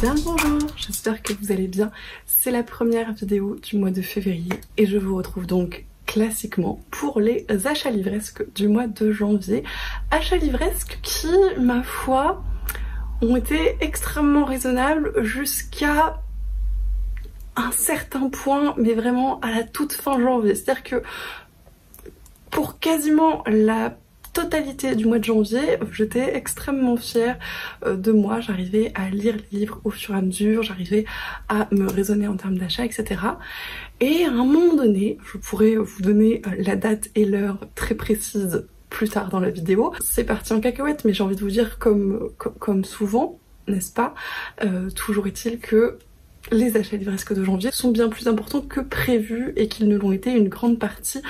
Bien le bonjour, j'espère que vous allez bien. C'est la première vidéo du mois de février et je vous retrouve donc classiquement pour les achats livresques du mois de janvier. Achats livresques qui, ma foi, ont été extrêmement raisonnables jusqu'à un certain point, mais vraiment à la toute fin janvier. C'est-à-dire que pour quasiment la totalité du mois de janvier, j'étais extrêmement fière de moi. J'arrivais à lire les livres au fur et à mesure, j'arrivais à me raisonner en termes d'achat, etc. Et à un moment donné, je pourrais vous donner la date et l'heure très précise plus tard dans la vidéo. C'est parti en cacahuète, mais j'ai envie de vous dire comme souvent, n'est-ce pas, toujours est-il que les achats livresques de janvier sont bien plus importants que prévu et qu'ils ne l'ont été une grande partie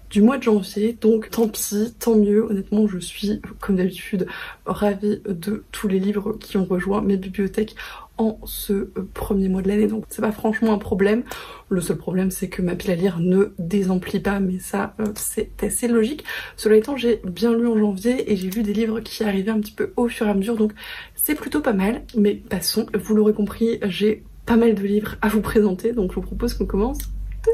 du mois de janvier, donc tant pis, tant mieux. Honnêtement, je suis comme d'habitude ravie de tous les livres qui ont rejoint mes bibliothèques en ce premier mois de l'année, donc c'est pas franchement un problème. Le seul problème, c'est que ma pile à lire ne désemplit pas, mais ça c'est assez logique. Cela étant, j'ai bien lu en janvier et j'ai vu des livres qui arrivaient un petit peu au fur et à mesure, donc c'est plutôt pas mal. Mais passons, vous l'aurez compris, j'ai pas mal de livres à vous présenter, donc je vous propose qu'on commence.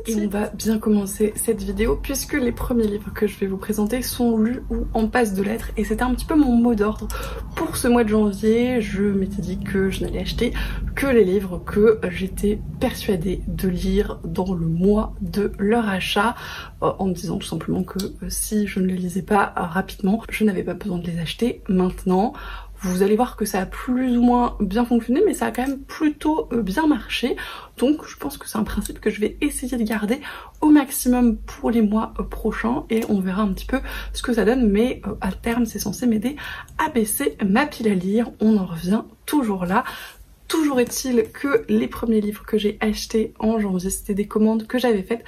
Et on va bien commencer cette vidéo puisque les premiers livres que je vais vous présenter sont lus ou en passe de l'être, et c'était un petit peu mon mot d'ordre pour ce mois de janvier. Je m'étais dit que je n'allais acheter que les livres que j'étais persuadée de lire dans le mois de leur achat, en me disant tout simplement que si je ne les lisais pas rapidement, je n'avais pas besoin de les acheter maintenant. Vous allez voir que ça a plus ou moins bien fonctionné, mais ça a quand même plutôt bien marché. Donc je pense que c'est un principe que je vais essayer de garder au maximum pour les mois prochains et on verra un petit peu ce que ça donne. Mais à terme, c'est censé m'aider à baisser ma pile à lire. On en revient toujours là. Toujours est-il que les premiers livres que j'ai achetés en janvier, c'était des commandes que j'avais faites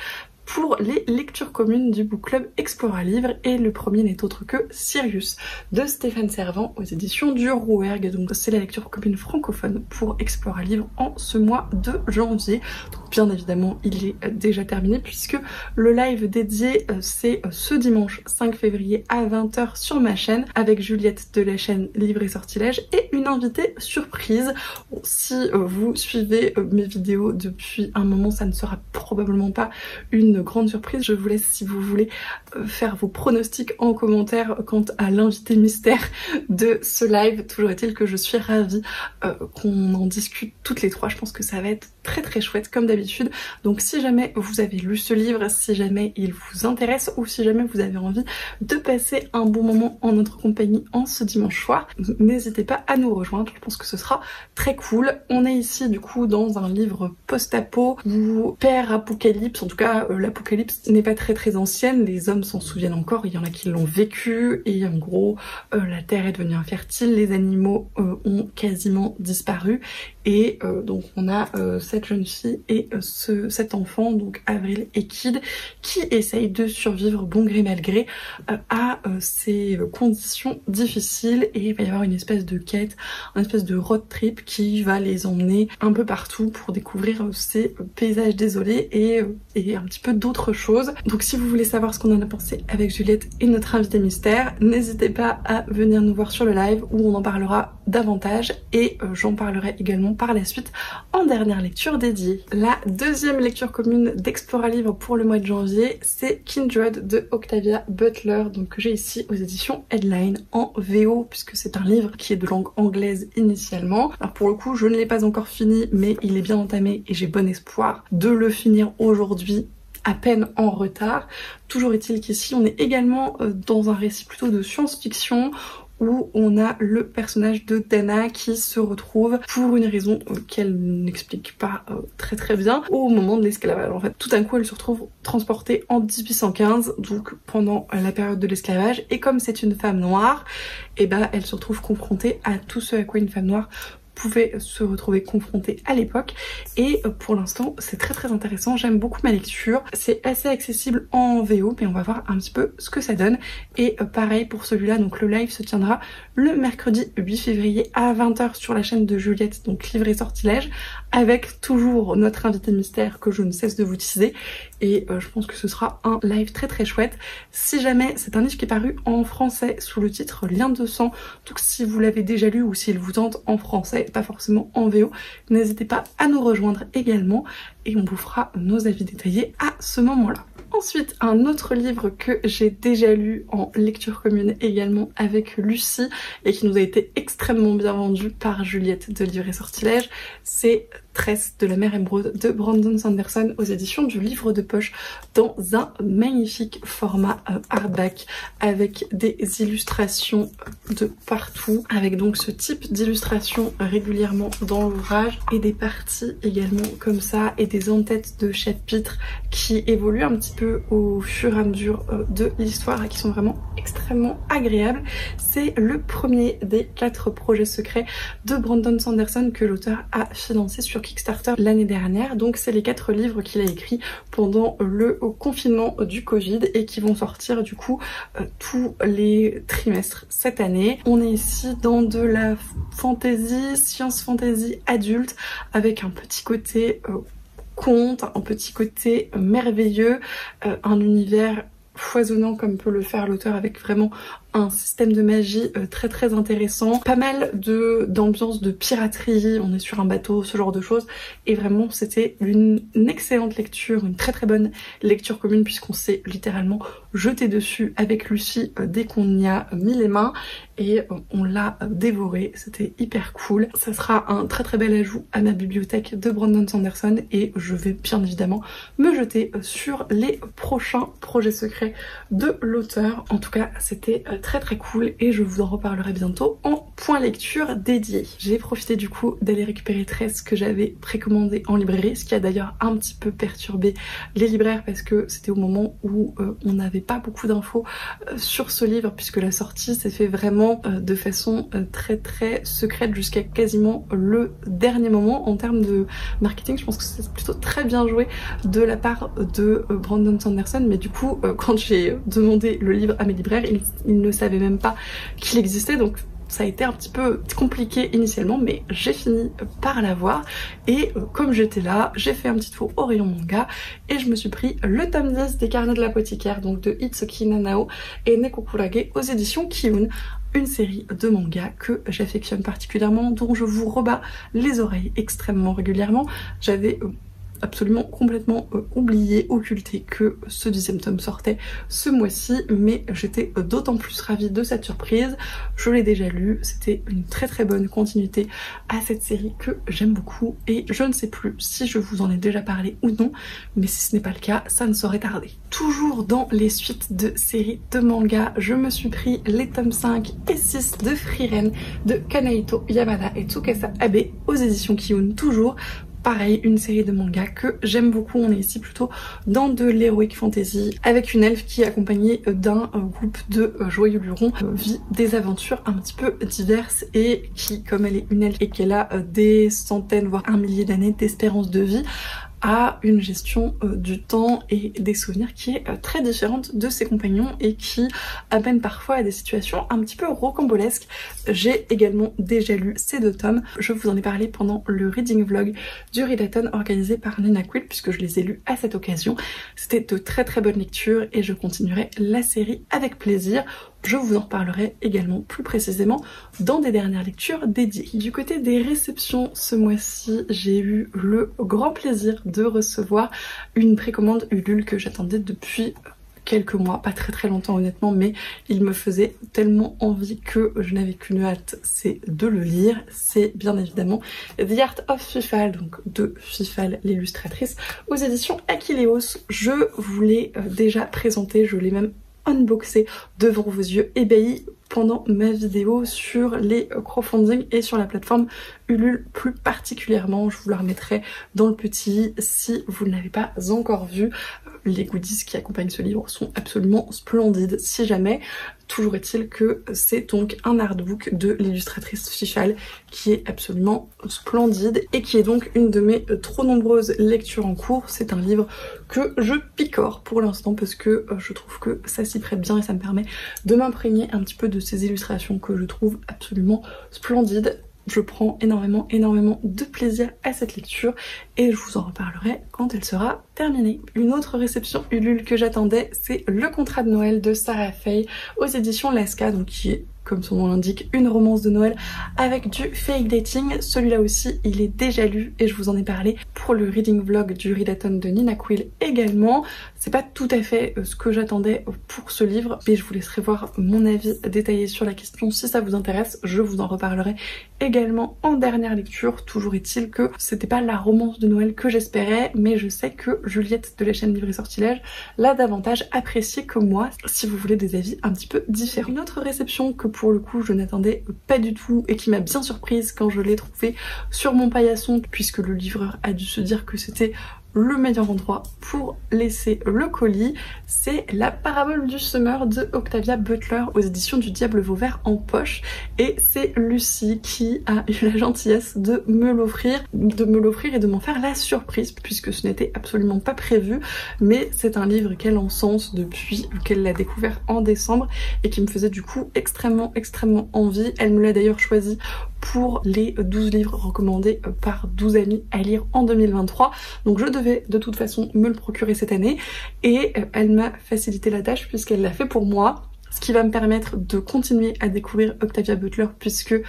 pour les lectures communes du book club Explora Livre, et le premier n'est autre que Sirius de Stéphane Servan aux éditions du Rouergue. Donc c'est la lecture commune francophone pour Explora Livre en ce mois de janvier. Donc bien évidemment il est déjà terminé puisque le live dédié c'est ce dimanche 5 février à 20 h sur ma chaîne avec Juliette de la chaîne Livre et Sortilège et une invitée surprise. Bon, si vous suivez mes vidéos depuis un moment, ça ne sera probablement pas une grande surprise. Je vous laisse, si vous voulez, faire vos pronostics en commentaire quant à l'invité mystère de ce live. Toujours est-il que je suis ravie qu'on en discute toutes les trois. Je pense que ça va être très très chouette comme d'habitude. Donc si jamais vous avez lu ce livre, si jamais il vous intéresse ou si jamais vous avez envie de passer un bon moment en notre compagnie en ce dimanche soir, n'hésitez pas à nous rejoindre. Je pense que ce sera très cool. On est ici du coup dans un livre post-apo ou père-apocalypse, en tout cas l'apocalypse n'est pas très ancienne, les hommes s'en souviennent encore, il y en a qui l'ont vécu et en gros la terre est devenue infertile, les animaux ont quasiment disparu et donc on a cette jeune fille et cet enfant, donc Avril et Kid, qui essayent de survivre bon gré mal gré à ces conditions difficiles, et il va y avoir une espèce de quête, une espèce de road trip qui va les emmener un peu partout pour découvrir ces paysages désolés et un petit peu d'autres choses. Donc si vous voulez savoir ce qu'on en a pensé avec Juliette et notre invité mystère, n'hésitez pas à venir nous voir sur le live où on en parlera davantage, et j'en parlerai également par la suite en dernière lecture dédiée. La deuxième lecture commune d'Explora Livre pour le mois de janvier, c'est Kindred de Octavia Butler, donc que j'ai ici aux éditions Headline en VO puisque c'est un livre qui est de langue anglaise initialement. Alors pour le coup je ne l'ai pas encore fini, mais il est bien entamé et j'ai bon espoir de le finir aujourd'hui, à peine en retard. Toujours est-il qu'ici on est également dans un récit plutôt de science-fiction où on a le personnage de Dana qui se retrouve, pour une raison qu'elle n'explique pas très bien, au moment de l'esclavage. En fait, tout d'un coup, elle se retrouve transportée en 1815, donc pendant la période de l'esclavage, et comme c'est une femme noire, et ben elle se retrouve confrontée à tout ce à quoi une femme noire pouvait se retrouver confrontée à l'époque, et pour l'instant c'est très intéressant, j'aime beaucoup ma lecture, c'est assez accessible en VO mais on va voir un petit peu ce que ça donne. Et pareil pour celui-là, donc le live se tiendra le mercredi 8 février à 20 h sur la chaîne de Juliette, donc Livre et Sortilège, avec toujours notre invité mystère que je ne cesse de vous teaser, et je pense que ce sera un live très chouette. Si jamais, c'est un livre qui est paru en français sous le titre Lien de sang, donc si vous l'avez déjà lu ou s'il vous tente en français, pas forcément en VO, n'hésitez pas à nous rejoindre également et on vous fera nos avis détaillés à ce moment-là. Ensuite, un autre livre que j'ai déjà lu en lecture commune également avec Lucie et qui nous a été extrêmement bien vendu par Juliette de Livre et Sortilège, c'est Tresse de la mer émeraude de Brandon Sanderson aux éditions du Livre de Poche dans un magnifique format hardback avec des illustrations de partout, avec donc ce type d'illustration régulièrement dans l'ouvrage et des parties également comme ça et des en-têtes de chapitres qui évoluent un petit peu au fur et à mesure de l'histoire et qui sont vraiment extrêmement agréables. C'est le premier des 4 projets secrets de Brandon Sanderson que l'auteur a financé sur Kickstarter l'année dernière. Donc c'est les 4 livres qu'il a écrits pendant le confinement du Covid et qui vont sortir du coup tous les trimestres cette année. On est ici dans de la fantasy, science fantasy adulte avec un petit côté conte, un petit côté merveilleux, un univers foisonnant comme peut le faire l'auteur avec vraiment un système de magie très intéressant, pas mal d'ambiance de piraterie, on est sur un bateau, ce genre de choses, et vraiment c'était une excellente lecture, une très bonne lecture commune puisqu'on s'est littéralement jeté dessus avec Lucie dès qu'on y a mis les mains et on l'a dévoré, c'était hyper cool. Ça sera un très bel ajout à ma bibliothèque de Brandon Sanderson et je vais bien évidemment me jeter sur les prochains projets secrets de l'auteur. En tout cas c'était très cool et je vous en reparlerai bientôt en point lecture dédié. J'ai profité du coup d'aller récupérer Tresse que j'avais précommandé en librairie, ce qui a d'ailleurs un petit peu perturbé les libraires parce que c'était au moment où on n'avait pas beaucoup d'infos sur ce livre puisque la sortie s'est fait vraiment de façon très secrète jusqu'à quasiment le dernier moment. En termes de marketing, je pense que c'est plutôt très bien joué de la part de Brandon Sanderson, mais du coup quand j'ai demandé le livre à mes libraires, ils ne savaient même pas qu'il existait, donc ça a été un petit peu compliqué initialement, mais j'ai fini par l'avoir et comme j'étais là, j'ai fait un petit tour au rayon manga et je me suis pris le tome 10 des Carnets de l'apothicaire, donc de Itsuki Nanao et Nekokurage aux éditions Kiun, une série de mangas que j'affectionne particulièrement, dont je vous rebats les oreilles extrêmement régulièrement. J'avais absolument complètement oublié, occulté que ce 10e tome sortait ce mois-ci, mais j'étais d'autant plus ravie de cette surprise. Je l'ai déjà lu, c'était une très bonne continuité à cette série que j'aime beaucoup et je ne sais plus si je vous en ai déjà parlé ou non, mais si ce n'est pas le cas, ça ne saurait tarder. Toujours dans les suites de séries de manga, je me suis pris les tomes 5 et 6 de Frieren de Kanehito Yamada et Tsukasa Abe aux éditions Kiun toujours. Pareil, une série de mangas que j'aime beaucoup. On est ici plutôt dans de l'heroic fantasy avec une elfe qui est accompagnée d'un groupe de joyeux lurons vit des aventures un petit peu diverses et qui, comme elle est une elfe et qu'elle a des centaines voire un millier d'années d'espérance de vie, a une gestion du temps et des souvenirs qui est très différente de ses compagnons et qui amène parfois à des situations un petit peu rocambolesques. J'ai également déjà lu ces 2 tomes, je vous en ai parlé pendant le reading vlog du Readathon organisé par Nina Quill puisque je les ai lus à cette occasion. C'était de très bonnes lectures et je continuerai la série avec plaisir. Je vous en reparlerai également plus précisément dans des dernières lectures dédiées. Du côté des réceptions, ce mois-ci, j'ai eu le grand plaisir de recevoir une précommande Ulule que j'attendais depuis quelques mois, pas très longtemps honnêtement, mais il me faisait tellement envie que je n'avais qu'une hâte, c'est de le lire. C'est bien évidemment The Art of Fifal, donc de Fifal l'illustratrice, aux éditions Achilleos. Je vous l'ai déjà présenté, je l'ai même unboxé devant vos yeux ébahis pendant ma vidéo sur les crowdfunding et sur la plateforme Ulule plus particulièrement. Je vous la remettrai dans le petit si vous ne l'avez pas encore vu. Les goodies qui accompagnent ce livre sont absolument splendides si jamais. Toujours est-il que c'est donc un artbook de l'illustratrice Fifal qui est absolument splendide et qui est donc une de mes trop nombreuses lectures en cours. C'est un livre que je picore pour l'instant parce que je trouve que ça s'y prête bien et ça me permet de m'imprégner un petit peu de ces illustrations que je trouve absolument splendides. Je prends énormément de plaisir à cette lecture et je vous en reparlerai quand elle sera terminée. Une autre réception Ulule que j'attendais, c'est Le Contrat de Noël de Sarah Fay aux éditions Lasca, donc qui est comme son nom l'indique, une romance de Noël avec du fake dating. Celui-là aussi, il est déjà lu et je vous en ai parlé pour le reading vlog du Readathon de Nina Quill également. C'est pas tout à fait ce que j'attendais pour ce livre, mais je vous laisserai voir mon avis détaillé sur la question si ça vous intéresse. Je vous en reparlerai également en dernière lecture. Toujours est-il que c'était pas la romance de Noël que j'espérais, mais je sais que Juliette de la chaîne Livre et Sortilège l'a davantage apprécié que moi, si vous voulez des avis un petit peu différents. Une autre réception que pour le coup je n'attendais pas du tout et qui m'a bien surprise quand je l'ai trouvé sur mon paillasson, puisque le livreur a dû se dire que c'était le meilleur endroit pour laisser le colis, c'est La parabole du semeur de Octavia Butler aux éditions du Diable Vauvert en poche, et c'est Lucie qui a eu la gentillesse de me l'offrir et de m'en faire la surprise, puisque ce n'était absolument pas prévu, mais c'est un livre qu'elle encense depuis qu'elle l'a découvert en décembre et qui me faisait du coup extrêmement envie. Elle me l'a d'ailleurs choisi pour les 12 livres recommandés par 12 amis à lire en 2023, donc je devais de toute façon me le procurer cette année et elle m'a facilité la tâche puisqu'elle l'a fait pour moi, ce qui va me permettre de continuer à découvrir Octavia Butler, puisque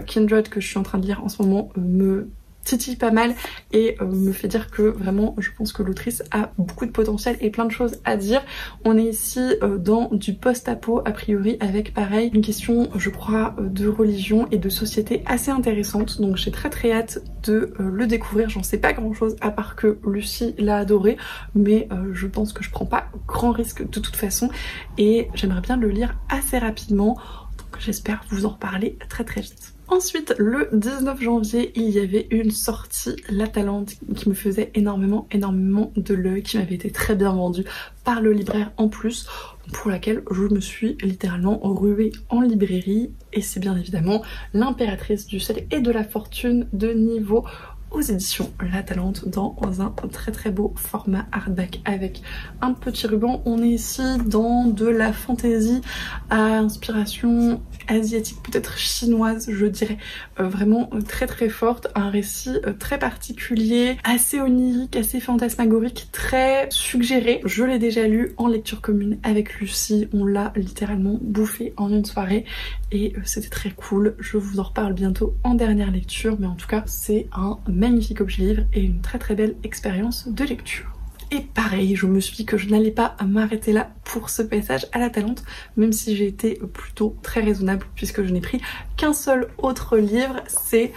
Kindred, que je suis en train de lire en ce moment, me titille pas mal et me fait dire que vraiment je pense que l'autrice a beaucoup de potentiel et plein de choses à dire. On est ici dans du post-apo a priori, avec pareil une question je crois de religion et de société assez intéressante, donc j'ai très hâte de le découvrir. J'en sais pas grand chose à part que Lucie l'a adoré, mais je pense que je prends pas grand risque de toute façon et j'aimerais bien le lire assez rapidement, donc j'espère vous en reparler très vite. Ensuite, le 19 janvier, il y avait une sortie La Talente qui me faisait énormément de l'œil, qui m'avait été très bien vendue par le libraire en plus, pour laquelle je me suis littéralement ruée en librairie, et c'est bien évidemment L'Impératrice du ciel et de la fortune de Niveau aux éditions La Talente dans un très beau format hardback avec un petit ruban. On est ici dans de la fantaisie à inspiration asiatique, peut-être chinoise je dirais, vraiment très forte, un récit très particulier, assez onirique, assez fantasmagorique, très suggéré. Je l'ai déjà lu en lecture commune avec Lucie, on l'a littéralement bouffé en une soirée et c'était très cool. Je vous en reparle bientôt en dernière lecture, mais en tout cas c'est un magnifique objet livre et une très belle expérience de lecture. Et pareil, je me suis dit que je n'allais pas m'arrêter là pour ce passage à La Talente, même si j'ai été plutôt très raisonnable puisque je n'ai pris qu'un seul autre livre, c'est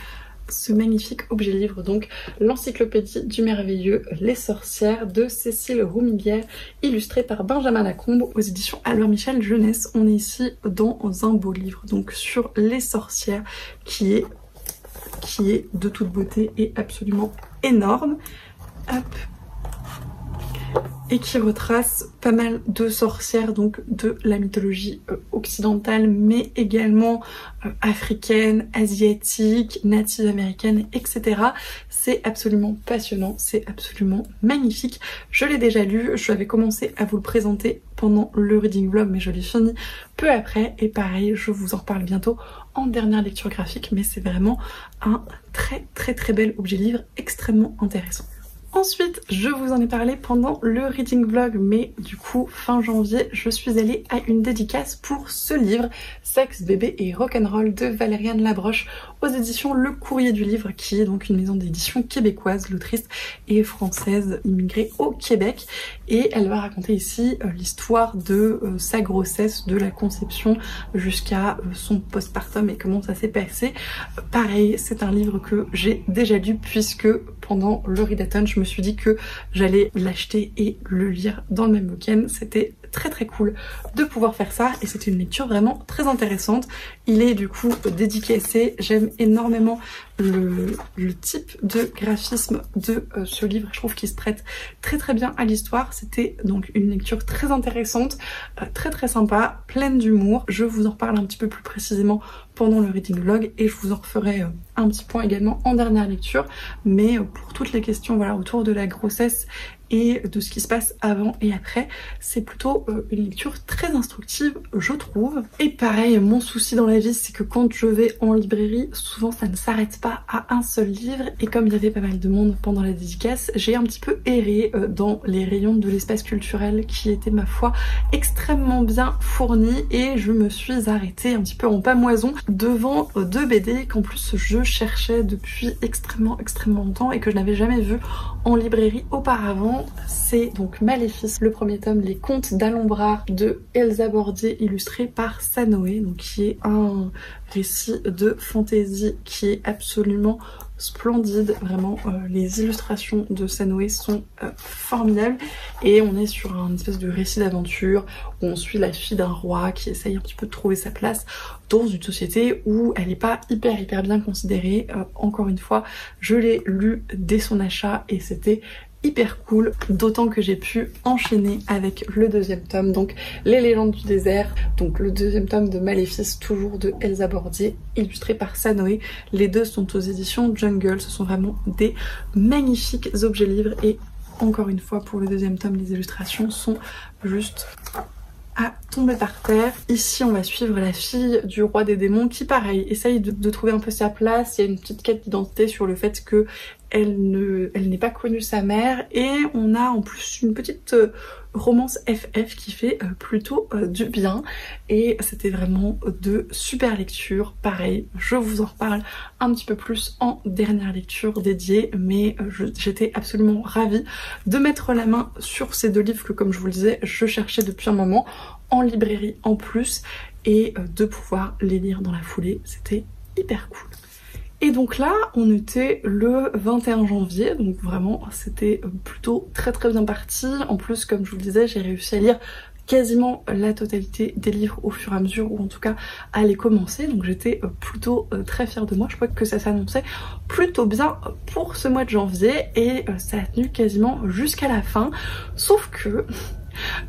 ce magnifique objet livre, donc l'encyclopédie du merveilleux Les Sorcières de Cécile Roumibière, illustrée par Benjamin Lacombe aux éditions Albert Michel Jeunesse. On est ici dans un beau livre donc sur les sorcières qui est de toute beauté et absolument énorme. Hop. Et qui retrace pas mal de sorcières donc de la mythologie occidentale, mais également africaine, asiatique, native américaine, etc. C'est absolument passionnant, c'est absolument magnifique. Je l'ai déjà lu, je avais commencé à vous le présenter pendant le reading vlog, mais je l'ai fini peu après, et pareil, je vous en reparle bientôt en dernière lecture graphique, mais c'est vraiment un très bel objet livre, extrêmement intéressant. Ensuite, je vous en ai parlé pendant le reading vlog, mais du coup, fin janvier, je suis allée à une dédicace pour ce livre, Sexe, bébé et rock'n'roll de Valériane Labroche aux éditions Le Courrier du Livre, qui est donc une maison d'édition québécoise. L'autrice est française, immigrée au Québec, et elle va raconter ici l'histoire de sa grossesse, de la conception jusqu'à son postpartum et comment ça s'est passé. Pareil, c'est un livre que j'ai déjà lu puisque pendant le Readathon, je me suis dit que j'allais l'acheter et le lire dans le même week-end. C'était très cool de pouvoir faire ça et c'était une lecture vraiment très intéressante. Il est du coup dédicacé, j'aime énormément le type de graphisme de ce livre, je trouve qu'il se prête très bien à l'histoire. C'était donc une lecture très intéressante, très sympa, pleine d'humour. Je vous en reparle un petit peu plus précisément pendant le reading vlog et je vous en referai un petit point également en dernière lecture, mais pour toutes les questions voilà autour de la grossesse et de ce qui se passe avant et après. C'est plutôt une lecture très instructive, je trouve. Et pareil, mon souci dans la vie, c'est que quand je vais en librairie, souvent ça ne s'arrête pas à un seul livre, et comme il y avait pas mal de monde pendant la dédicace, j'ai un petit peu erré dans les rayons de l'espace culturel qui était, ma foi, extrêmement bien fourni, et je me suis arrêtée un petit peu en pamoison devant deux BD qu'en plus je cherchais depuis extrêmement longtemps et que je n'avais jamais vu en librairie auparavant. C'est donc Maléfice, le premier tome, Les Contes d'Alhambra de Elsa Bordier, illustré par Sanoé, donc qui est un récit de fantasy qui est absolument splendide, vraiment. Les illustrations de Sanoé sont formidables, et on est sur un espèce de récit d'aventure où on suit la fille d'un roi qui essaye un petit peu de trouver sa place dans une société où elle n'est pas hyper bien considérée. Encore une fois, je l'ai lu dès son achat et c'était hyper cool, d'autant que j'ai pu enchaîner avec le deuxième tome, donc Les Légendes du désert, donc le deuxième tome de Maléfice, toujours de Elsa Bordier, illustré par Sanoé. Les deux sont aux éditions Jungle, ce sont vraiment des magnifiques objets livres, et encore une fois pour le deuxième tome, les illustrations sont juste à tomber par terre. Ici on va suivre la fille du roi des démons qui, pareil, essaye de trouver un peu sa place. Il y a une petite quête d'identité sur le fait que elle n'est pas connue sa mère, et on a en plus une petite romance FF qui fait plutôt du bien, et c'était vraiment de super lectures. Pareil, je vous en reparle un petit peu plus en dernière lecture dédiée, mais j'étais absolument ravie de mettre la main sur ces deux livres que, comme je vous le disais, je cherchais depuis un moment en librairie en plus, et de pouvoir les lire dans la foulée, c'était hyper cool. Et donc là, on était le 21 janvier, donc vraiment c'était plutôt très bien parti. En plus, comme je vous le disais, j'ai réussi à lire quasiment la totalité des livres au fur et à mesure, ou en tout cas à les commencer, donc j'étais plutôt très fière de moi. Je crois que ça s'annonçait plutôt bien pour ce mois de janvier, et ça a tenu quasiment jusqu'à la fin, sauf que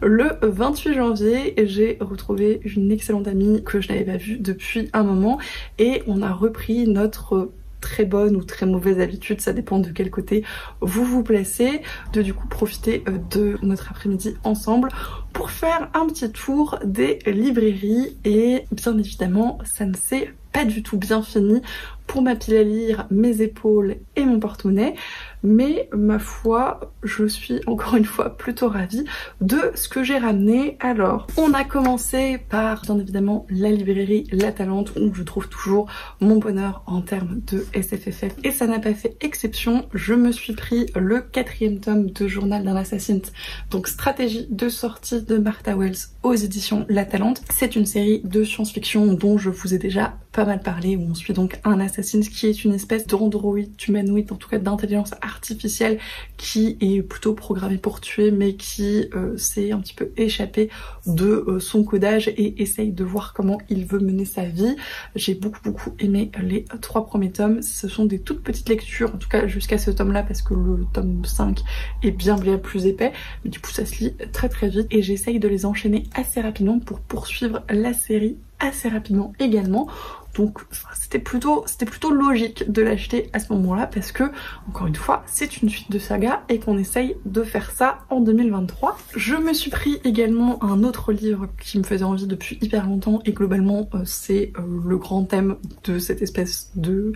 le 28 janvier, j'ai retrouvé une excellente amie que je n'avais pas vue depuis un moment, et on a repris notre très bonne ou très mauvaise habitude, ça dépend de quel côté vous vous placez, de du coup profiter de notre après-midi ensemble pour faire un petit tour des librairies. Et bien évidemment, ça ne s'est pas du tout bien fini pour ma pile à lire, mes épaules et mon porte-monnaie, mais ma foi, je suis encore une fois plutôt ravie de ce que j'ai ramené. Alors, on a commencé par bien évidemment la librairie La Talente, où je trouve toujours mon bonheur en termes de SFFF, et ça n'a pas fait exception. Je me suis pris le 4e tome de Journal d'un Assassin, donc stratégie de sortie de Martha Wells aux éditions La Talente. C'est une série de science-fiction dont je vous ai déjà pas mal parlé, où on suit donc un assassin qui est une espèce d'androïde humanoïde, en tout cas d'intelligence artificielle, qui est plutôt programmé pour tuer, mais qui s'est un petit peu échappé de son codage et essaye de voir comment il veut mener sa vie. J'ai beaucoup aimé les 3 premiers tomes. Ce sont des toutes petites lectures, en tout cas jusqu'à ce tome là, parce que le tome 5 est bien plus épais, mais du coup ça se lit très vite, et j'essaye de les enchaîner assez rapidement pour poursuivre la série assez rapidement également. Donc c'était plutôt logique de l'acheter à ce moment-là, parce que, encore une fois, c'est une suite de saga et qu'on essaye de faire ça en 2023. Je me suis pris également un autre livre qui me faisait envie depuis hyper longtemps, et globalement c'est le grand thème de cette espèce de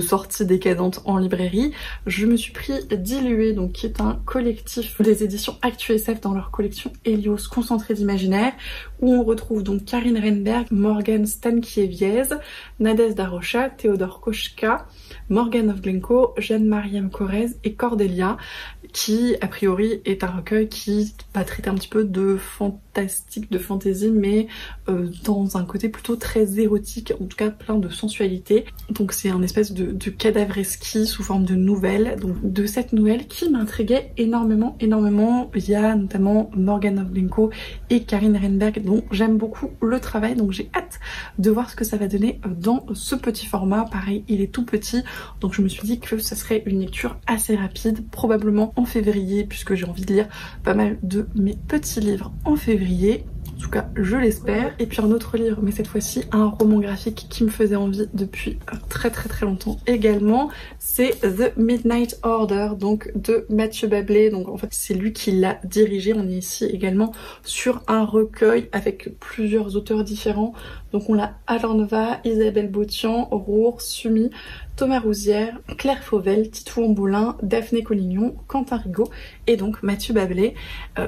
sortie décadente en librairie. Je me suis pris Dilué, donc qui est un collectif des éditions ActuSF dans leur collection Helios concentré d'imaginaire, où on retrouve donc Karine Renberg, Morgan Stankiewiez, Nadezhda Rocha, Théodore Kochka, Morgan of Glencoe, Jeanne-Mariam Corrèze et Cordelia, qui a priori est un recueil qui va traiter un petit peu de fantastique, de fantaisie, mais dans un côté plutôt très érotique, en tout cas plein de sensualité. Donc c'est un espèce de cadavreski sous forme de nouvelle, donc de cette nouvelle qui m'intriguait énormément. Il y a notamment Morgan of Glencoe et Karine Renberg dont j'aime beaucoup le travail, donc j'ai hâte de voir ce que ça va donner dans ce petit format. Pareil, il est tout petit, donc je me suis dit que ça serait une lecture assez rapide, probablement en février, puisque j'ai envie de lire pas mal de mes petits livres en février. En tout cas je l'espère. Et puis un autre livre, mais cette fois-ci un roman graphique qui me faisait envie depuis très longtemps également, c'est The Midnight Order, donc de Mathieu Bablé. Donc en fait c'est lui qui l'a dirigé. On est ici également sur un recueil avec plusieurs auteurs différents. Donc on a Alain Nova, Isabelle Botian, Roure, Sumi, Thomas Rouzière, Claire Fauvel, Titou Amboulin, Daphné Collignon, Quentin Rigaud et donc Mathieu Bablé.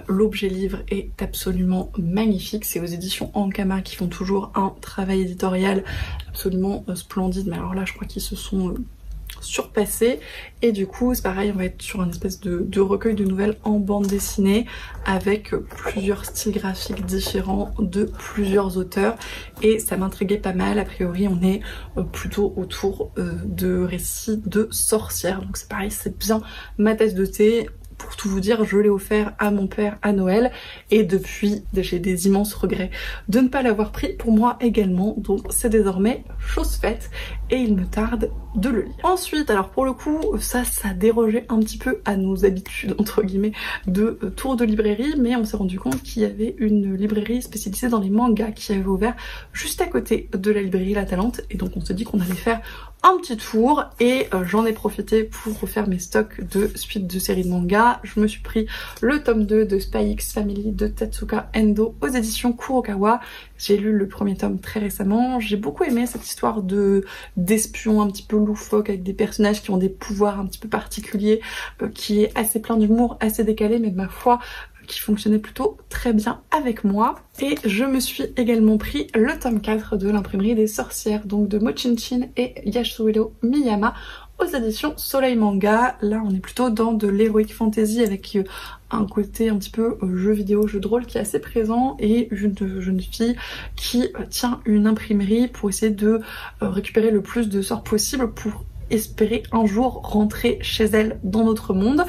L'objet livre est absolument magnifique. C'est aux éditions Ankama qui font toujours un travail éditorial absolument splendide. Mais alors là je crois qu'ils se sont surpassé, et du coup c'est pareil, on va être sur un espèce de recueil de nouvelles en bande dessinée avec plusieurs styles graphiques différents de plusieurs auteurs, et ça m'intriguait pas mal. A priori on est plutôt autour de récits de sorcières, donc c'est pareil, c'est bien ma tasse de thé. Pour tout vous dire, je l'ai offert à mon père à Noël et depuis j'ai des immenses regrets de ne pas l'avoir pris pour moi également, donc c'est désormais chose faite et il me tarde de le lire. Ensuite, alors pour le coup ça dérogeait un petit peu à nos habitudes entre guillemets de tour de librairie, mais on s'est rendu compte qu'il y avait une librairie spécialisée dans les mangas qui avait ouvert juste à côté de la librairie La Talente, et donc on s'est dit qu'on allait faire un petit tour, et j'en ai profité pour refaire mes stocks de suites de séries de manga. Je me suis pris le tome 2 de Spy X Family de Tatsuka Endo aux éditions Kurokawa. J'ai lu le premier tome très récemment. J'ai beaucoup aimé cette histoire d'espion un petit peu loufoque avec des personnages qui ont des pouvoirs un petit peu particuliers, qui est assez plein d'humour, assez décalé, mais de ma foi qui fonctionnait plutôt très bien avec moi. Et je me suis également pris le tome 4 de l'imprimerie des sorcières, donc de Mochinchin et Yasuhiro Miyama aux éditions Soleil Manga. Là on est plutôt dans de l'heroic fantasy avec un côté un petit peu jeu vidéo, jeu de rôle qui est assez présent, et une jeune fille qui tient une imprimerie pour essayer de récupérer le plus de sorts possible pour espérer un jour rentrer chez elle dans notre monde.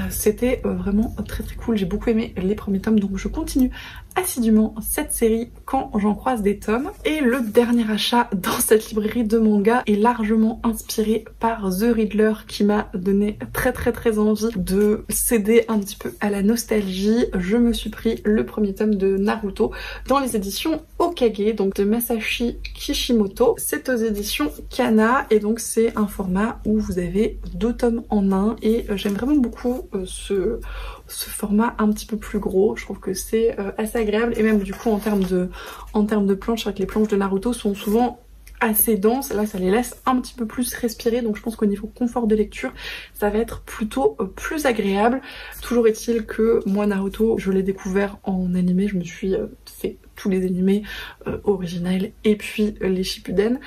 C'était vraiment très cool, j'ai beaucoup aimé les premiers tomes, donc je continue assidûment cette série quand j'en croise des tomes. Et le dernier achat dans cette librairie de manga est largement inspiré par The Riddler, qui m'a donné très envie de céder un petit peu à la nostalgie. Je me suis pris le premier tome de Naruto dans les éditions Okage, donc de Masashi Kishimoto. C'est aux éditions Kana, et donc c'est un format où vous avez 2 tomes en un, et j'aime vraiment beaucoup ce format un petit peu plus gros. Je trouve que c'est assez agréable, et même du coup en termes de planches, avec les planches de Naruto sont souvent assez denses, là ça les laisse un petit peu plus respirer, donc je pense qu'au niveau confort de lecture ça va être plutôt plus agréable. Toujours est-il que moi Naruto je l'ai découvert en animé, je me suis fait tous les animés originels et puis les Shippuden,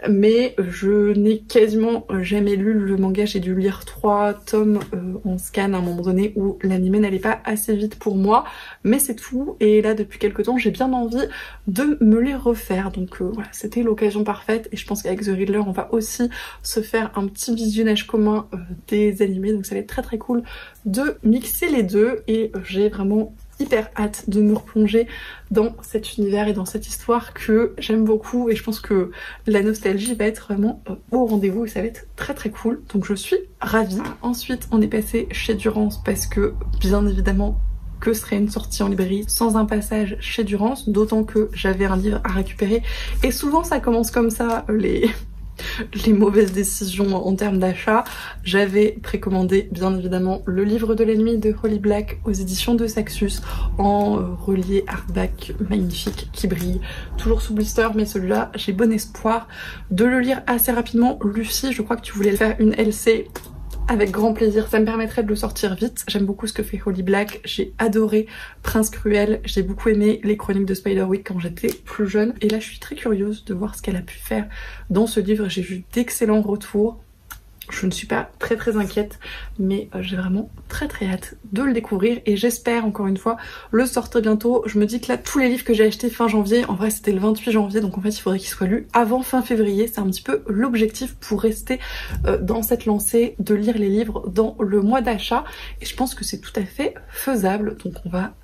mais je n'ai quasiment jamais lu le manga. J'ai dû lire 3 tomes en scan à un moment donné où l'anime n'allait pas assez vite pour moi, mais c'est tout. Et là depuis quelques temps j'ai bien envie de me les refaire, donc voilà, c'était l'occasion parfaite. Et je pense qu'avec The Riddler on va aussi se faire un petit visionnage commun des animés, donc ça va être très cool de mixer les deux, et j'ai vraiment hyper hâte de me replonger dans cet univers et dans cette histoire que j'aime beaucoup, et je pense que la nostalgie va être vraiment au rendez-vous et ça va être très cool, donc je suis ravie. Ensuite on est passé chez Durance parce que bien évidemment que serait une sortie en librairie sans un passage chez Durance, d'autant que j'avais un livre à récupérer, et souvent ça commence comme ça les mauvaises décisions en termes d'achat. J'avais précommandé bien évidemment le livre de la nuit de Holly Black aux éditions de Saxus en relié hardback magnifique qui brille, toujours sous blister, mais celui-là j'ai bon espoir de le lire assez rapidement. Lucie, je crois que tu voulais faire une LC. Avec grand plaisir, ça me permettrait de le sortir vite. J'aime beaucoup ce que fait Holly Black, j'ai adoré Prince Cruel, j'ai beaucoup aimé les chroniques de Spiderwick quand j'étais plus jeune, et là je suis très curieuse de voir ce qu'elle a pu faire dans ce livre. J'ai vu d'excellents retours. Je ne suis pas très inquiète, mais j'ai vraiment très hâte de le découvrir, et j'espère encore une fois le sortir bientôt. Je me dis que là tous les livres que j'ai achetés fin janvier, en vrai c'était le 28 janvier, donc en fait il faudrait qu'ils soient lus avant fin février. C'est un petit peu l'objectif pour rester dans cette lancée de lire les livres dans le mois d'achat, et je pense que c'est tout à fait faisable, donc on va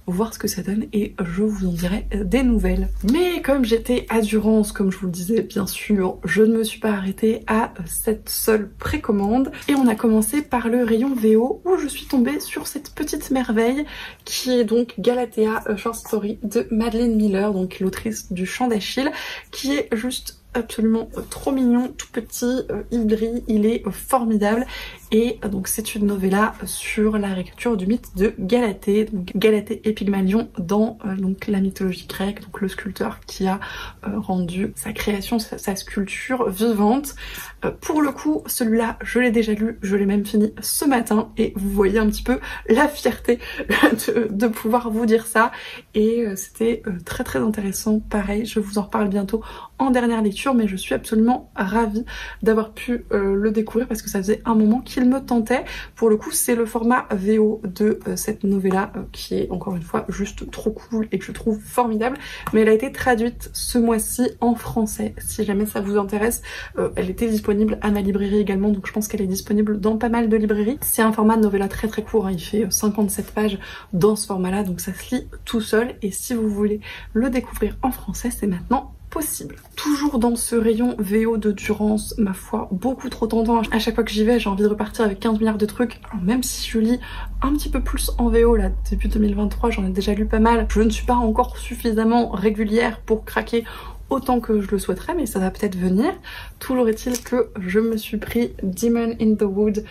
voir ce que ça donne et je vous en dirai des nouvelles. Mais comme j'étais à Durance, comme je vous le disais bien sûr, je ne me suis pas arrêtée à cette seule précommande et on a commencé par le rayon VO où je suis tombée sur cette petite merveille qui est donc Galatea A Short Story de Madeline Miller, donc l'autrice du Chant d'Achille, qui est juste absolument trop mignon, tout petit, il brille, il est formidable. Et donc c'est une novella sur la réécriture du mythe de Galatée, donc Galatée et Pygmalion dans donc la mythologie grecque, donc le sculpteur qui a rendu sa création, sa sculpture vivante. Pour le coup, celui-là, je l'ai déjà lu, je l'ai même fini ce matin et vous voyez un petit peu la fierté de pouvoir vous dire ça. Et c'était très très intéressant. Pareil, je vous en reparle bientôt en dernière lecture, mais je suis absolument ravie d'avoir pu le découvrir parce que ça faisait un moment qu'il me tentait. Pour le coup, c'est le format VO de cette novella qui est encore une fois juste trop cool et que je trouve formidable, mais elle a été traduite ce mois-ci en français. Si jamais ça vous intéresse, elle était disponible à ma librairie également, donc je pense qu'elle est disponible dans pas mal de librairies. C'est un format de novella très très court, hein. Il fait 57 pages dans ce format-là, donc ça se lit tout seul, et si vous voulez le découvrir en français, c'est maintenant possible. Toujours dans ce rayon VO de Durance, ma foi, beaucoup trop tentant. À chaque fois que j'y vais, j'ai envie de repartir avec 15 milliards de trucs. Alors, même si je lis un petit peu plus en VO, là, début 2023, j'en ai déjà lu pas mal. Je ne suis pas encore suffisamment régulière pour craquer autant que je le souhaiterais, mais ça va peut-être venir. Toujours est-il que je me suis pris Demon in the Wood,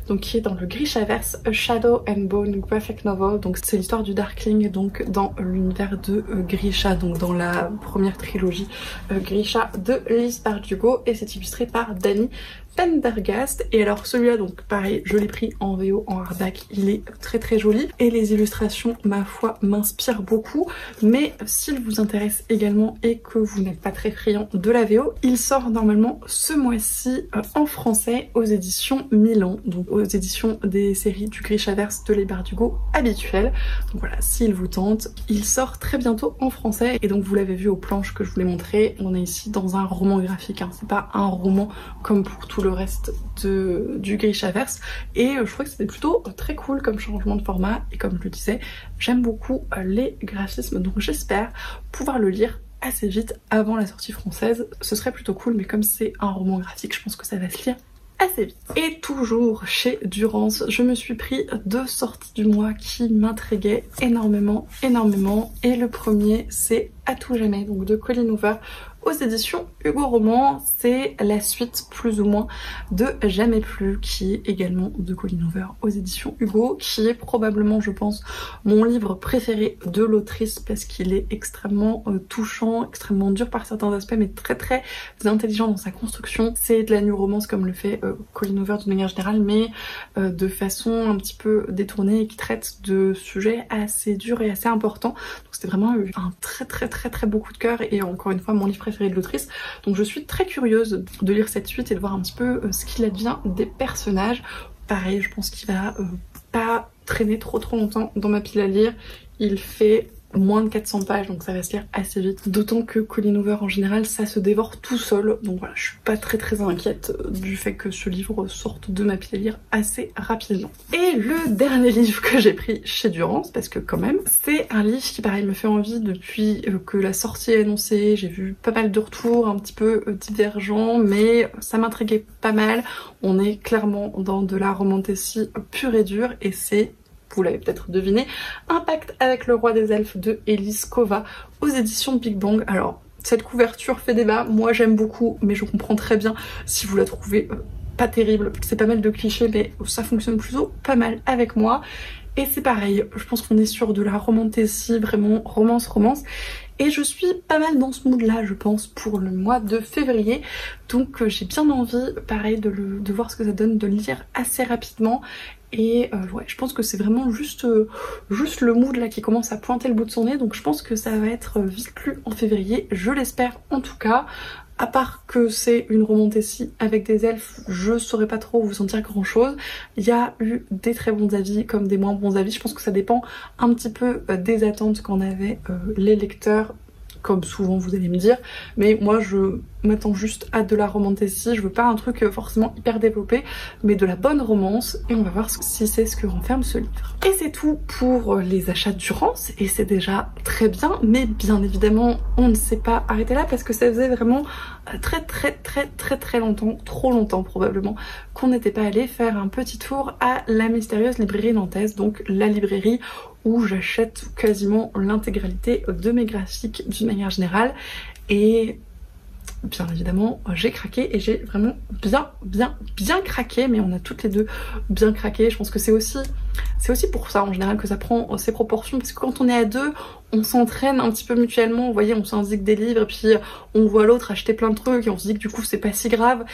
donc qui est dans le Grishaverse, A Shadow and Bone graphic novel. Donc c'est l'histoire du Darkling, donc dans l'univers de Grisha, donc dans la première trilogie Grisha de Liz Bardugo, et c'est illustré par Dani Pendergast. Et alors celui-là, donc pareil, je l'ai pris en VO, en hardback, il est très très joli et les illustrations, ma foi, m'inspirent beaucoup. Mais s'il vous intéresse également et que vous n'êtes pas très friand de la VO, il sort normalement ce mois-ci en français aux éditions Milan, donc aux éditions des séries du Grishaverse de Les Bardugo habituelles. Donc voilà, s'il vous tente, il sort très bientôt en français. Et donc vous l'avez vu aux planches que je vous l'ai montré, on est ici dans un roman graphique, hein. C'est pas un roman comme pour tout le reste du Grishaverse, et je trouvais que c'était plutôt très cool comme changement de format, et comme je le disais, j'aime beaucoup les graphismes, donc j'espère pouvoir le lire assez vite avant la sortie française. Ce serait plutôt cool, mais comme c'est un roman graphique, je pense que ça va se lire assez vite. Et toujours chez Durance, je me suis pris 2 sorties du mois qui m'intriguaient énormément, et le premier c'est À tout jamais, donc de Colleen Hoover aux éditions Hugo Roman. C'est la suite plus ou moins de Jamais plus, qui est également de Colleen Hoover aux éditions Hugo, qui est probablement, je pense, mon livre préféré de l'autrice parce qu'il est extrêmement touchant, extrêmement dur par certains aspects, mais très très intelligent dans sa construction. C'est de la new romance comme le fait Colleen Hoover d'une manière générale, mais de façon un petit peu détournée et qui traite de sujets assez durs et assez importants. Donc c'était vraiment un très beau coup de cœur, et encore une fois mon livre préféré de l'autrice. Donc je suis très curieuse de lire cette suite et de voir un petit peu ce qu'il advient des personnages. Pareil, je pense qu'il va pas traîner trop longtemps dans ma pile à lire. Il fait moins de 400 pages, donc ça va se lire assez vite. D'autant que Colleen Hoover en général, ça se dévore tout seul. Donc voilà, je suis pas très inquiète du fait que ce livre sorte de ma pile à lire assez rapidement. Et le dernier livre que j'ai pris chez Durance, parce que quand même, c'est un livre qui pareil me fait envie depuis que la sortie est annoncée. J'ai vu pas mal de retours un petit peu divergents, mais ça m'intriguait pas mal. On est clairement dans de la romantasy pure et dure, et c'est, vous l'avez peut-être deviné, Un pacte avec le roi des elfes de Elise Kova aux éditions Big Bang. Alors cette couverture fait débat, moi j'aime beaucoup, mais je comprends très bien si vous la trouvez pas terrible. C'est pas mal de clichés, mais ça fonctionne plutôt pas mal avec moi. Et c'est pareil, je pense qu'on est sur de la romantasy, vraiment romance. Et je suis pas mal dans ce mood là, je pense, pour le mois de février. Donc j'ai bien envie, pareil, de voir ce que ça donne, de le lire assez rapidement. Et ouais, je pense que c'est vraiment juste le mood là qui commence à pointer le bout de son nez. Donc je pense que ça va être vite plus en février, je l'espère en tout cas. À part que c'est une romantasy avec des elfes, je saurais pas trop vous en dire grand chose. Il y a eu des très bons avis comme des moins bons avis. Je pense que ça dépend un petit peu des attentes qu'en avaient les lecteurs comme souvent vous allez me dire, mais moi je m'attends juste à de la romantasy, je veux pas un truc forcément hyper développé, mais de la bonne romance, et on va voir si c'est ce que renferme ce livre. Et c'est tout pour les achats d'Urance, et c'est déjà très bien, mais bien évidemment on ne s'est pas arrêté là parce que ça faisait vraiment très longtemps, trop longtemps probablement, qu'on n'était pas allé faire un petit tour à la mystérieuse librairie nantaise, donc la librairie où j'achète quasiment l'intégralité de mes graphiques d'une manière générale, et bien évidemment j'ai craqué et j'ai vraiment bien craqué, mais on a toutes les deux bien craqué. Je pense que c'est aussi pour ça en général que ça prend ses proportions, parce que quand on est à deux, on s'entraîne un petit peu mutuellement, vous voyez, on s'indique des livres et puis on voit l'autre acheter plein de trucs et on se dit que du coup c'est pas si grave,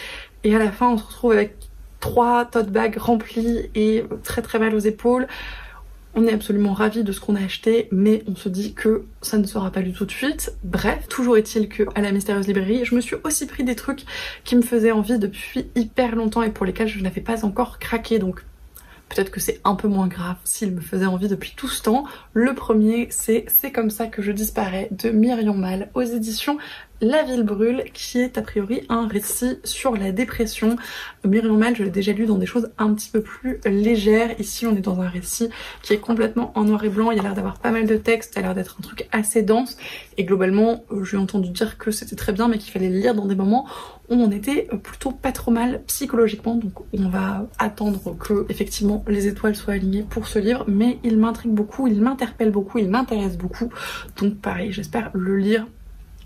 et à la fin on se retrouve avec 3 tote bags remplis et très mal aux épaules. On est absolument ravis de ce qu'on a acheté, mais on se dit que ça ne sera pas du tout de suite. Bref, toujours est-il que à la mystérieuse librairie, je me suis aussi pris des trucs qui me faisaient envie depuis hyper longtemps et pour lesquels je n'avais pas encore craqué, donc peut-être que c'est un peu moins grave s'il me faisait envie depuis tout ce temps. Le premier, c'est comme ça que je disparais de Myriam Mal aux éditions La Ville Brûle, qui est a priori un récit sur la dépression. Myriam Mal, je l'ai déjà lu dans des choses un petit peu plus légères. Ici, on est dans un récit qui est complètement en noir et blanc. Il y a l'air d'avoir pas mal de texte, il a l'air d'être un truc assez dense. Et globalement, j'ai entendu dire que c'était très bien, mais qu'il fallait le lire dans des moments où on était plutôt pas trop mal psychologiquement. Donc on va attendre que effectivement les étoiles soient alignées pour ce livre. Mais il m'intrigue beaucoup, il m'interpelle beaucoup, il m'intéresse beaucoup. Donc pareil, j'espère le lire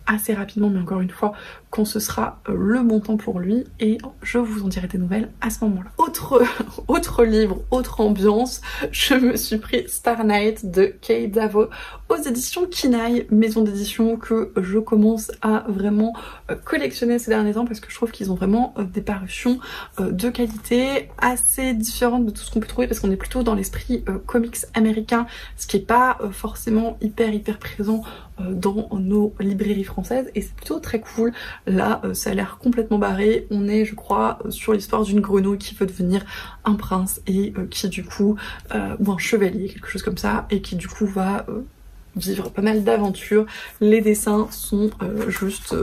assez rapidement, mais encore une fois, quand ce sera le bon temps pour lui, et je vous en dirai des nouvelles à ce moment-là. Autre livre, autre ambiance, je me suis pris Star Night de Kate Davo aux éditions Kinaï, maison d'édition que je commence à vraiment collectionner ces derniers temps parce que je trouve qu'ils ont vraiment des parutions de qualité assez différentes de tout ce qu'on peut trouver, parce qu'on est plutôt dans l'esprit comics américain, ce qui est pas forcément hyper présent dans nos librairies françaises, et c'est plutôt très cool. Là ça a l'air complètement barré, on est je crois sur l'histoire d'une grenouille qui veut devenir un prince et qui du coup ou un chevalier, quelque chose comme ça, et qui du coup va vivre pas mal d'aventures. Les dessins sont juste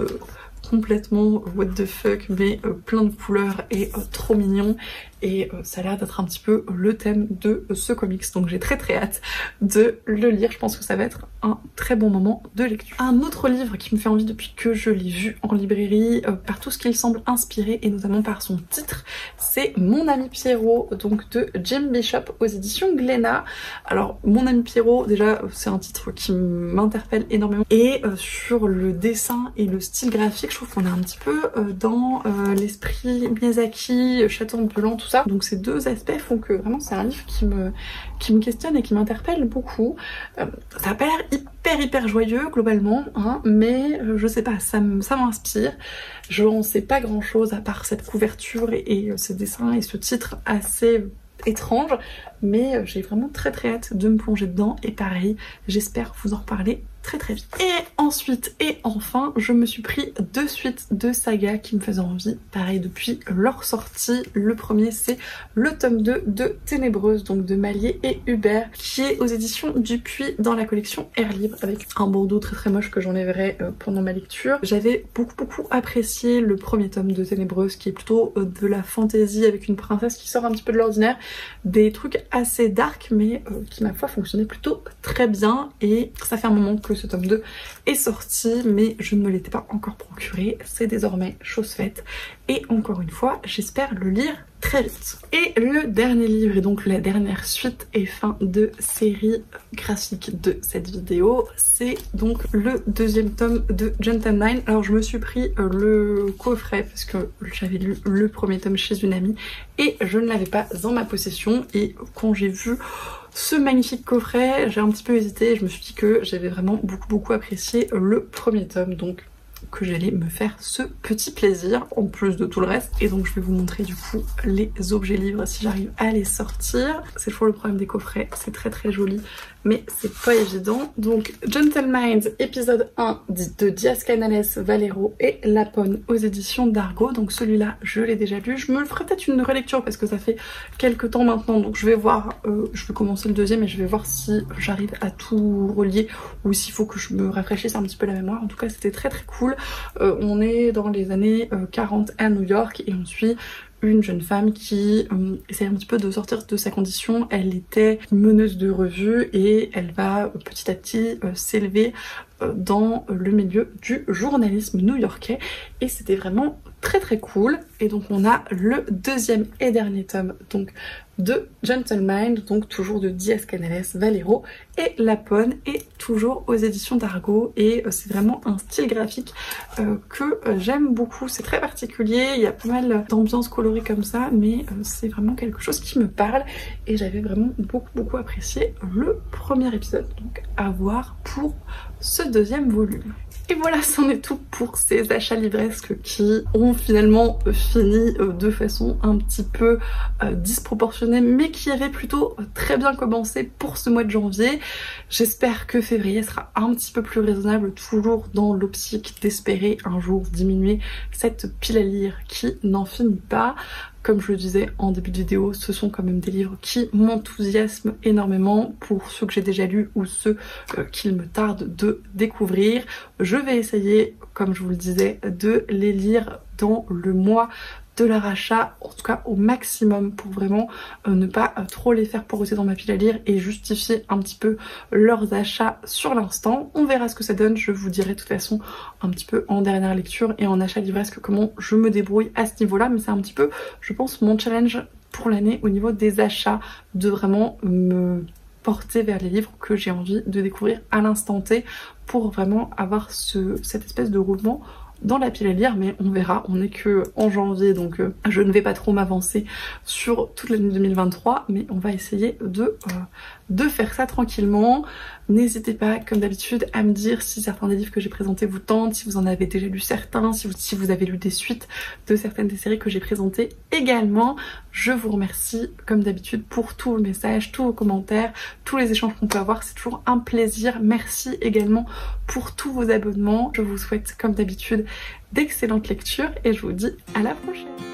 complètement what the fuck, mais plein de couleurs et trop mignon, et ça a l'air d'être un petit peu le thème de ce comics, donc j'ai très hâte de le lire. Je pense que ça va être un très bon moment de lecture. Un autre livre qui me fait envie depuis que je l'ai vu en librairie, par tout ce qu'il semble inspiré et notamment par son titre, c'est Mon ami Pierrot, donc de Jim Bishop aux éditions Glénat. Alors Mon ami Pierrot, déjà c'est un titre qui m'interpelle énormément, et sur le dessin et le style graphique, je trouve qu'on est un petit peu dans l'esprit Miyazaki, Château ambulant, tout ça. Donc ces deux aspects font que vraiment c'est un livre qui me questionne et qui m'interpelle beaucoup. Ça a pas l'air hyper joyeux globalement, hein, mais je sais pas, ça m'inspire. Je n'en sais pas grand chose à part cette couverture et ces dessins et ce titre assez étrange, mais j'ai vraiment très hâte de me plonger dedans, et pareil, j'espère vous en reparler très vite. Et ensuite et enfin, je me suis pris 2 suites de sagas qui me faisaient envie, pareil depuis leur sortie. Le premier, c'est le tome 2 de Ténébreuse, donc de Malier et Hubert, qui est aux éditions Dupuis dans la collection Air Libre, avec un bandeau très moche que j'enlèverai pendant ma lecture. J'avais beaucoup apprécié le premier tome de Ténébreuse, qui est plutôt de la fantaisie avec une princesse qui sort un petit peu de l'ordinaire, des trucs assez dark, mais qui ma foi fonctionnaient plutôt très bien, et ça fait un moment que ce tome 2 est sorti, mais je ne me l'étais pas encore procuré. C'est désormais chose faite, et encore une fois j'espère le lire très vite. Et le dernier livre, et donc la dernière suite et fin de série graphique de cette vidéo, c'est donc le 2e tome de Gentleman. Alors je me suis pris le coffret parce que j'avais lu le premier tome chez une amie et je ne l'avais pas en ma possession, et quand j'ai vu ce magnifique coffret, j'ai un petit peu hésité, et je me suis dit que j'avais vraiment beaucoup apprécié le premier tome, donc que j'allais me faire ce petit plaisir en plus de tout le reste. Et donc je vais vous montrer du coup les objets livres si j'arrive à les sortir. C'est toujours le problème des coffrets, c'est très joli mais c'est pas évident. Donc Gentle Minds épisode 1 de Diaz Canales, Valero et Lapone aux éditions d'Argo. Donc celui-là je l'ai déjà lu, je me ferai peut-être une relecture parce que ça fait quelques temps maintenant, donc je vais voir, je vais commencer le deuxième et je vais voir si j'arrive à tout relier ou s'il faut que je me rafraîchisse un petit peu la mémoire. En tout cas c'était très très cool. On est dans les années 40 à New York et on suit une jeune femme qui essaie un petit peu de sortir de sa condition. Elle était meneuse de revue et elle va petit à petit s'élever dans le milieu du journalisme new-yorkais et c'était vraiment très très cool. Et donc on a le deuxième et dernier tome donc de Gentle Mind, donc toujours de Diaz Canales, Valero et Lapone, et toujours aux éditions d'Argo. Et c'est vraiment un style graphique que j'aime beaucoup, c'est très particulier, il y a pas mal d'ambiance colorée comme ça, mais c'est vraiment quelque chose qui me parle et j'avais vraiment beaucoup apprécié le premier épisode, donc à voir pour ce deuxième volume. Et voilà, c'en est tout pour ces achats livresques qui ont finalement fini de façon un petit peu disproportionnée, mais qui avaient plutôt très bien commencé pour ce mois de janvier. J'espère que février sera un petit peu plus raisonnable, toujours dans l'optique d'espérer un jour diminuer cette pile à lire qui n'en finit pas. Comme je le disais en début de vidéo, ce sont quand même des livres qui m'enthousiasment énormément pour ceux que j'ai déjà lus ou ceux qu'il me tarde de découvrir. Je vais essayer, comme je vous le disais, de les lire dans le mois de leur achat, en tout cas au maximum, pour vraiment ne pas trop les faire poroser dans ma pile à lire et justifier un petit peu leurs achats sur l'instant. On verra ce que ça donne, je vous dirai de toute façon un petit peu en dernière lecture et en achat livresque comment je me débrouille à ce niveau-là, mais c'est un petit peu, je pense, mon challenge pour l'année au niveau des achats, de vraiment me porter vers les livres que j'ai envie de découvrir à l'instant T pour vraiment avoir cette espèce de roulement dans la pile à lire. Mais on verra, on est que en janvier, donc je ne vais pas trop m'avancer sur toute l'année 2023, mais on va essayer de faire ça tranquillement. N'hésitez pas, comme d'habitude, à me dire si certains des livres que j'ai présentés vous tentent, si vous en avez déjà lu certains, si vous avez lu des suites de certaines des séries que j'ai présentées également. Je vous remercie, comme d'habitude, pour tous vos messages, tous vos commentaires, tous les échanges qu'on peut avoir, c'est toujours un plaisir. Merci également pour tous vos abonnements. Je vous souhaite, comme d'habitude, d'excellentes lectures et je vous dis à la prochaine.